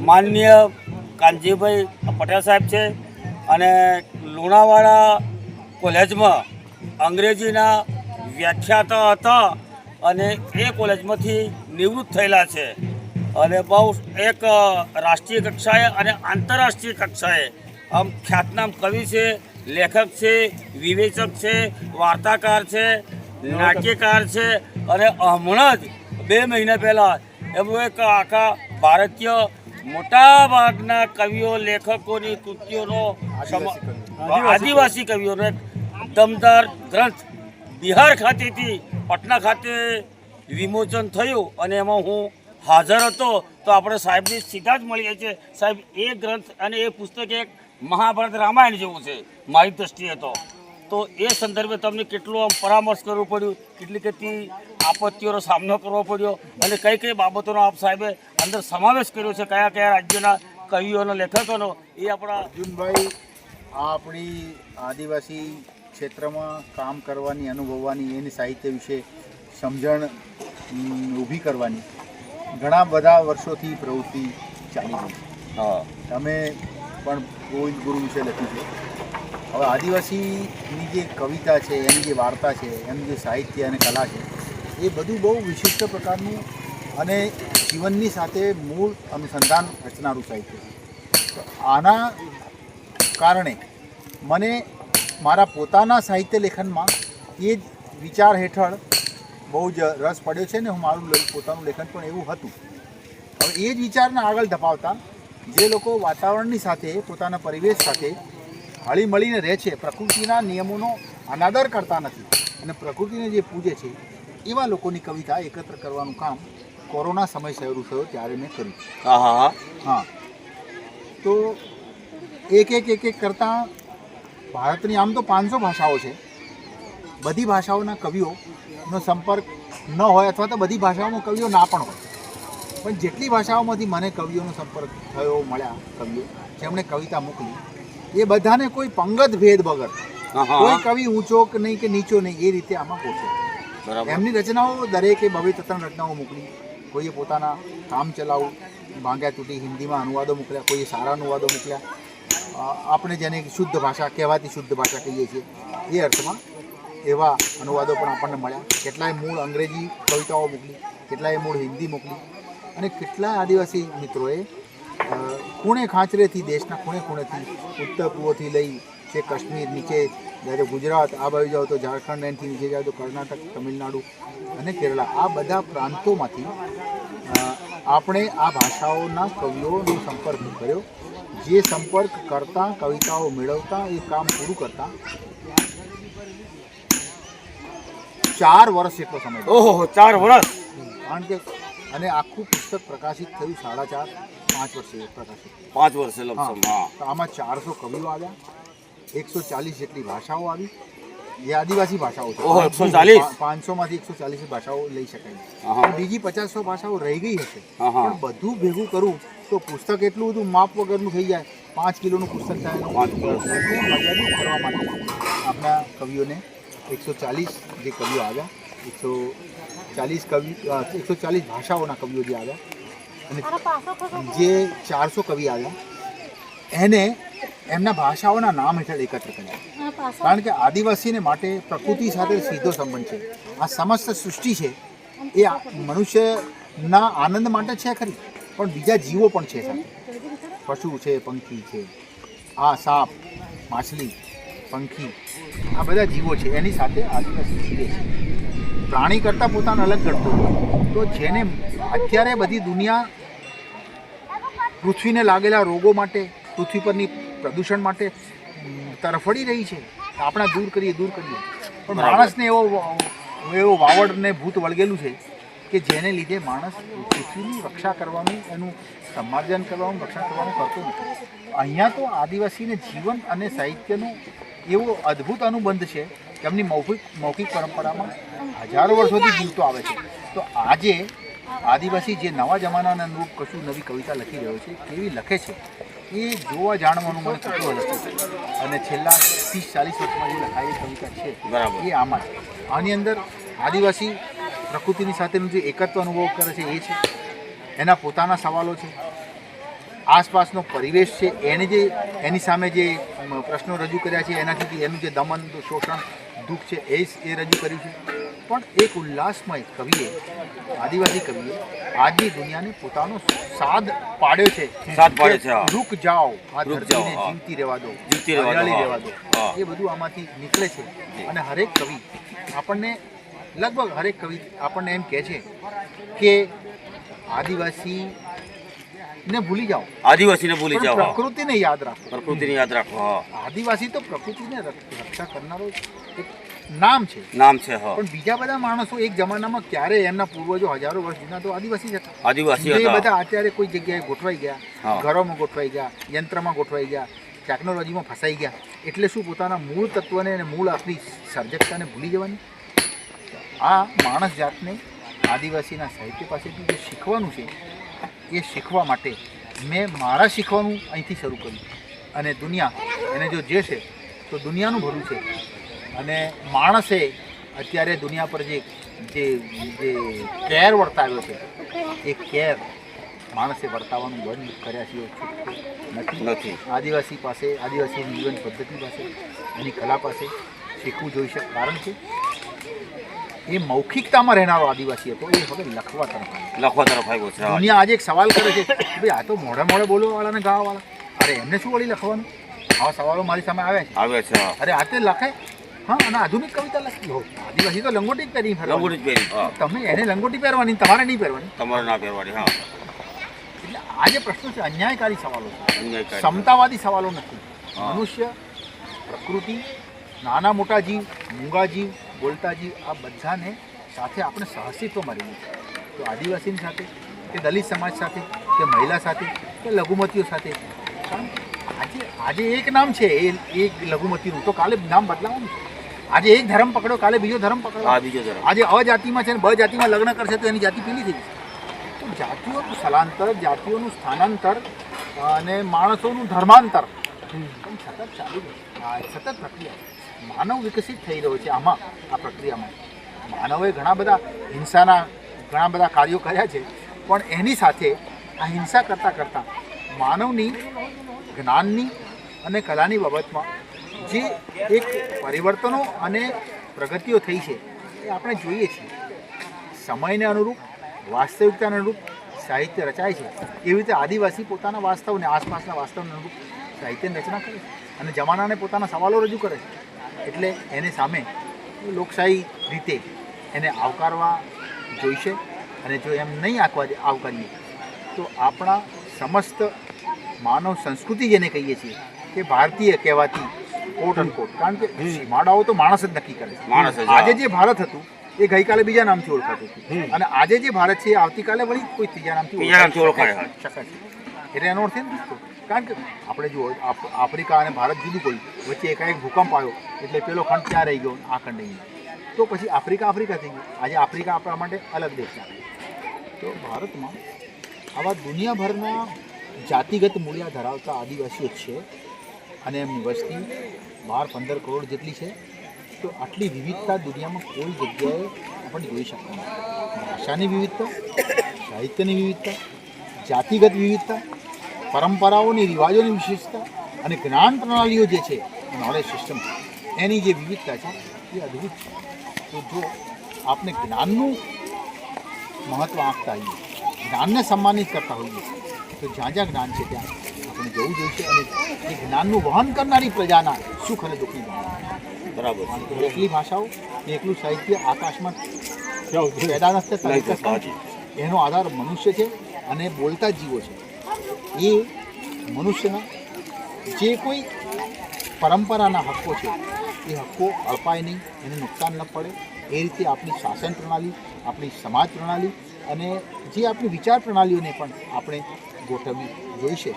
માનનીય કાનજીભાઈ પટેલ સાહેબ છે અને લુણાવાડા કોલેજમાં અંગ્રેજીના વ્યાખ્યાતા હતા અને એ કોલેજમાંથી નિવૃત્ત થયેલા છે અને બહુ એક રાષ્ટ્રીય કક્ષાએ અને આંતરરાષ્ટ્રીય કક્ષાએ આમ ખ્યાતનામ કવિ છે, લેખક છે, વિવેચક છે, વાર્તાકાર છે, નાટ્યકાર છે અને હમણાં જ 2 મહિના પહેલાં એમનું એક આખા ભારતીય મોટા ભાગના કવિઓ લેખકોની કૃતિઓનો આદિવાસી કવિઓનો એક દમદાર ગ્રંથ બિહાર ખાતેથી પટના ખાતે વિમોચન થયું અને એમાં હું હાજર હતો. તો આપણે સાહેબની સીધા જ મળીએ છીએ. સાહેબ, એ ગ્રંથ અને એ પુસ્તક એક મહાભારત રામાયણ જેવું છે મારી દ્રષ્ટિએ. તો એ સંદર્ભે તમને કેટલું આમ પરામર્શ કરવું પડ્યું, કેટલી આપત્તિઓનો સામનો કરવો પડ્યો અને કઈ કઈ બાબતોનો આપ સાહેબે અંદર સમાવેશ કર્યો છે, કયા કયા રાજ્યોના કવિઓનો લેખકોનો, એ આપણા અર્જુનભાઈ આ આપણી આદિવાસી ક્ષેત્રમાં કામ કરવાની, અનુભવવાની, એની સાહિત્ય વિશે સમજણ ઊભી કરવાની ઘણા બધા વર્ષોથી પ્રવૃત્તિ ચાલી રહી છે. તમે પણ ગોવિંદ ગુરુ વિશે લખ્યું છે. હવે આદિવાસીની જે કવિતા છે, એની જે વાર્તા છે, એનું જે સાહિત્ય અને કલા છે, એ બધું બહુ વિશિષ્ટ પ્રકારનું અને જીવનની સાથે મૂળ અનુસંધાન રચનારું સાહિત્ય છે. તો આના કારણે મને મારા પોતાના સાહિત્ય લેખનમાં એ જ વિચાર હેઠળ બહુ જ રસ પડ્યો છે ને હું મારું પોતાનું લેખન પણ એવું હતું. હવે એ જ વિચારને આગળ ધપાવતા જે લોકો વાતાવરણની સાથે, પોતાના પરિવેશ સાથે હળી મળીને રહે છે, પ્રકૃતિના નિયમોનો અનાદર કરતા નથી અને પ્રકૃતિને જે પૂજે છે, એવા લોકોની કવિતા એકત્ર કરવાનું કામ કોરોના સમય શરૂ થયો ત્યારે મેં કર્યું. હા, તો એક કરતાં ભારતની આમ તો 500 ભાષાઓ છે. બધી ભાષાઓના કવિઓનો સંપર્ક ન હોય અથવા તો બધી ભાષાઓમાં કવિઓ ના પણ હોય, પણ જેટલી ભાષાઓમાંથી મને કવિઓનો સંપર્ક થયો, મળ્યા કવિઓ જેમણે કવિતા મોકલી, એ બધાને કોઈ પંગત ભેદ વગર, કોઈ કવિ ઊંચો કે નહીં કે નીચો નહીં, એ રીતે આમાં પહોંચે. એમની રચનાઓ દરેકે 2-3 રચનાઓ મોકલી. કોઈએ પોતાના કામ ચલાવું ભાંગ્યા તૂટી હિન્દીમાં અનુવાદો મોકલ્યા, કોઈએ સારા અનુવાદો મોકલ્યા. આપણે જેને શુદ્ધ ભાષા કહેવાતી શુદ્ધ ભાષા કહીએ છીએ એ અર્થમાં એવા અનુવાદો પણ આપણને મળ્યા. કેટલાય મૂળ અંગ્રેજી કવિતાઓ મોકલી, કેટલાય મૂળ હિન્દી મોકલી અને કેટલાય આદિવાસી મિત્રોએ ખૂણે ખાંચરેથી, દેશના ખૂણે ખૂણેથી, ઉત્તર પૂર્વથી લઈ છે કાશ્મીર, નીચે જાય તો ગુજરાત, આ બાજુ જાઓ તો ઝારખંડ, એનાથી નીચે જાઓ તો કર્ણાટક, તમિલનાડુ અને કેરળ, આ બધા પ્રાંતોમાંથી આપણે આ ભાષાઓના કવિઓનો સંપર્ક કર્યો. જે સંપર્ક કરતા, કવિતાઓ મેળવતા, એ કામ પૂરું કરતા 4 વર્ષ જેટલો સમય. ઓહો, 4 વર્ષ! કારણ કે અને આખું પુસ્તક પ્રકાશિત થયું 4.5-5 વર્ષે પ્રકાશિત. 5 વર્ષે લગભગ. તો આમાં 400 કવિઓ આવ્યા, 140 જેટલી ભાષાઓ આવી, જે આદિવાસી ભાષાઓ છે. 140? 500માંથી 140 ભાષાઓ લઈ શકાય. બીજી 50-100 ભાષાઓ રહી ગઈ હશે, પણ બધું ભેગું કરું તો પુસ્તક એટલું બધું માપ વગરનું થઈ જાય. 5 કિલોનું પુસ્તક થાય. 5 કિલો મર્યાદિત કરવા માટે આપણા કવિઓને 140 જે કવિઓ આવ્યા, 140 ભાષાઓના કવિઓ જે આવ્યા અને જે 400 કવિ આવ્યા, એને એમના ભાષાઓના નામ હેઠળ એકત્ર કર્યા. કારણ કે આદિવાસીને માટે પ્રકૃતિ સાથે સીધો સંબંધ છે. આ સમસ્ત સૃષ્ટિ છે એ મનુષ્યના આનંદ માટે છે ખરી, પણ બીજા જીવો પણ છે સાથે. પશુ છે, પંખી છે, આ સાપ, માછલી, પંખી, આ બધા જીવો છે, એની સાથે આદિવાસી જીવે છે. પ્રાણી કરતાં પોતાને અલગ કરતો હોય તો જેને અત્યારે બધી દુનિયા પૃથ્વીને લાગેલા રોગો માટે, પૃથ્વી પરની પ્રદૂષણ માટે તરફડી રહી છે, આપણે દૂર કરીએ. પણ માણસને એવો વાવડને ભૂત વળગેલું છે કે જેને લીધે માણસ પૃથ્વીની રક્ષા કરવાનું, એનું સંમાર્જન કરવાનું, રક્ષણ કરવાનું કરતો નથી. અહીંયા તો આદિવાસીને જીવન અને સાહિત્યનો એવો અદ્ભુત અનુબંધ છે કે એમની મૌખિક પરંપરામાં હજારો વર્ષોથી જીવતો આવે છે. તો આજે આદિવાસી જે નવા જમાનાના અનુરૂપ કશું નવી કવિતા લખી રહ્યો છે, કેવી લખે છે, એ જોવા જાણવાનું મને કુતૂહલ હતું. અને છેલ્લા 30-40 વર્ષમાં જે લખાયેલી કવિતા છે એ આમાં છે. આની અંદર આદિવાસી પ્રકૃતિની સાથેનું જે એકત્વ અનુભવ કરે છે એ છે, એના પોતાના સવાલો છે, આસપાસનો પરિવેશ છે એને જે એની સામે જે પ્રશ્નો રજૂ કર્યા છે એનાથી એનું જે દમન શોષણ દુઃખ છે એ રજૂ કર્યું છે. પણ એક ઉલ્લાસમય કવિએ, આદિવાસી કવિએ આજની દુનિયાને પોતાનો સાદ પાડ્યો છે. સાદ પાડ્યો છે, હા. રૂક જાઓ, આ રૂક ધરતીને જાઓ, હા. જીવતી રહેવા દો, જીવતી રહેવા દો, હરિયાળી હા. રહેવા દો. હા. એ બધું આમાંથી નીકળે છે. અને હરેક કવિ આપણને, લગભગ હરેક કવિ આપણને એમ કહે છે કે આદિવાસી ને ભૂલી જાઓ, આદિવાસીને ભૂલી પણ જાઓ, હા. પ્રકૃતિને યાદ રાખો. પ્રકૃતિને યાદ રાખો, હા. આદિવાસી તો પ્રકૃતિને રક્ષા કરનારો એક નામ છે. નામ છે, હા. પણ બીજા બધા માણસો એક જમાનામાં ક્યારે એમના પૂર્વજો હજારો વર્ષ જૂના તો આદિવાસી જ હતા. આદિવાસી જે હતા. બધા અત્યારે કોઈ જગ્યાએ ગોઠવાઈ ગયા, હા. ઘરોમાં ગોઠવાઈ ગયા, યંત્રમાં ગોઠવાઈ ગયા, ટેકનોલોજીમાં ફસાઈ ગયા, એટલે શું પોતાના મૂળ તત્વને અને મૂળ આપણી સર્જકતાને ભૂલી જવાની? આ માણસ જાતને આદિવાસીના સાહિત્ય પાસેથી જે શીખવાનું છે એ શીખવા માટે મેં મારા શીખવાનું અહીંથી શરૂ કર્યું. અને દુનિયા એને જો જે છે તો દુનિયાનું ભલું છે. અને માણસે અત્યારે દુનિયા પર જે જે જે કેર વર્તાવ્યો છે એ કેર માણસે વર્તાવવાનું બંધ કર્યા સિવાય છૂટતું નથી. આદિવાસી પાસે, આદિવાસીની જીવન પદ્ધતિ પાસે, એની કલા પાસે શીખવું જોઈશે. કારણ કે એ મૌખિકતામાં રહેનારો આદિવાસી હતો, એ હવે લખવા તરફ આવ્યો. લખવા તરફ આવ્યો છે, હા. દુનિયા આજે એક સવાલ કરે છે કે ભાઈ આ તો મોઢે મોઢે બોલવાવાળા ને ગાવાવાળા, અરે એમને શું વળી લખવાનું? આવા સવાલો મારી સામે આવ્યા છે. આવે છે, હા. અરે આ તે લખે, હા. અને આધુનિક કવિતા લખી હો, આદિવાસી તો લંગોટી જ પહેરી ફરવાની. લંગોટી જ પહેરી, હા. તમે એને લંગોટી પહેરવાની, તમારે નહીં પહેરવાની. તમારે ના પહેરવાની, હા. એટલે આ જે પ્રશ્નો છે અન્યાયકારી સવાલો છે, અન્યાયકારી. સમતાવાદી સવાલો નથી. હા. મનુષ્ય, પ્રકૃતિ, નાના મોટા જીવ, મૂંગા જીવ, બોલતા જીવ, આ બધાને સાથે આપણે સહઅસ્તિત્વમાં રહીએ છીએ. તો આદિવાસીની સાથે કે દલિત સમાજ સાથે કે મહિલા સાથે કે લઘુમતીઓ સાથે, કારણ કે આજે એક નામ છે એ એક લઘુમતીનું, તો કાલે નામ બદલાવાનું છે. આજે એક ધર્મ પકડો, કાલે બીજો ધર્મ પકડો. હા, બીજો ધર્મ. આજે અ જાતિમાં છે ને બ જાતિમાં લગ્ન કરશે તો એની જાતિ પેલી થઈ જશે. તો જાતિઓનું સ્થળાંતર, જાતિઓનું સ્થાનાંતર અને માણસોનું ધર્માંતર પણ સતત ચાલુ છે. આ સતત પ્રક્રિયા. માનવ વિકસિત થઈ રહ્યો છે આમાં, આ પ્રક્રિયામાં. માનવે ઘણા બધા હિંસાના ઘણા બધા કાર્યો કર્યા છે, પણ એની સાથે આ હિંસા કરતાં કરતાં માનવની જ્ઞાનની અને કલાની બાબતમાં જે એક પરિવર્તનો અને પ્રગતિઓ થઈ છે એ આપણે જોઈએ છીએ. સમયને અનુરૂપ, વાસ્તવિકતાને અનુરૂપ સાહિત્ય રચાય છે. એવી રીતે આદિવાસી પોતાના વાસ્તવને, આસપાસના વાસ્તવને અનુરૂપ સાહિત્યની રચના કરે છે અને જમાનાને પોતાના સવાલો રજૂ કરે છે. એટલે એને સામે લોકશાહી રીતે એને આવકારવા જોઈશે. અને જો એમ નહીં આવકારીએ તો આપણા સમસ્ત માનવ સંસ્કૃતિ જેને કહીએ છીએ કે ભારતીય કહેવાતી કોટ એન્ડ કોટ, કારણ કે સીમાડાઓ તો માણસ જ નક્કી કરે છે. માણસ જ, આજે જે ભારત હતું એ ગઈકાલે બીજા નામથી ઓળખાતું હતું, અને આજે જે ભારત છે એ આવતીકાલે વળી કોઈ ત્રીજા નામથી ઓળખાય શકાય છે. એટલે એનો અર્થ એમ થતો, કારણ કે આપણે જુઓ આફ્રિકા અને ભારત જુદું કોઈ વચ્ચે એકાએક ભૂકંપ આવ્યો એટલે પેલો ખંડ ત્યાં રહી ગયો, આ ખંડ રહી ગયો, તો પછી આફ્રિકા થઈ ગયું. આજે આફ્રિકા આપણા માટે અલગ દેશ છે. તો ભારતમાં આવા દુનિયાભરના જાતિગત મૂલ્ય ધરાવતા આદિવાસીઓ છે અને એમની વસ્તી 12-15 કરોડ જેટલી છે. તો આટલી વિવિધતા દુનિયામાં કોઈ જગ્યાએ આપણે જોઈ શકતા નથી. ભાષાની વિવિધતા, સાહિત્યની વિવિધતા, જાતિગત વિવિધતા, પરંપરાઓની, રિવાજોની વિશેષતા અને જ્ઞાન પ્રણાલીઓ જે છે, નોલેજ સિસ્ટમ, એની જે વિવિધતા છે એ અદ્ભુત છે. તો જો આપણે જ્ઞાનનું મહત્ત્વ આપતા હોઈએ, જ્ઞાનને સન્માનિત કરતા હોઈએ, તો જ્યાં જ્યાં જ્ઞાન છે ત્યાં આપણે જવું જોઈશે અને એ જ્ઞાનનું વહન કરનારી પ્રજાના સુખ અને દુઃખની ભાવના. બરાબર. એકલી ભાષાઓ, એકલું સાહિત્ય આકાશમાં પેદા નથી થતા. એનો આધાર મનુષ્ય છે અને બોલતા જીવો છે. એ મનુષ્યના જે કોઈ પરંપરાના હક્કો છે એ હક્કો અળપાય નહીં, એને નુકસાન ન પડે એ રીતે આપણી શાસન પ્રણાલી, આપણી સમાજ પ્રણાલી અને જે આપણી વિચાર પ્રણાલીઓને પણ આપણે ગોઠવવી જોઈશે.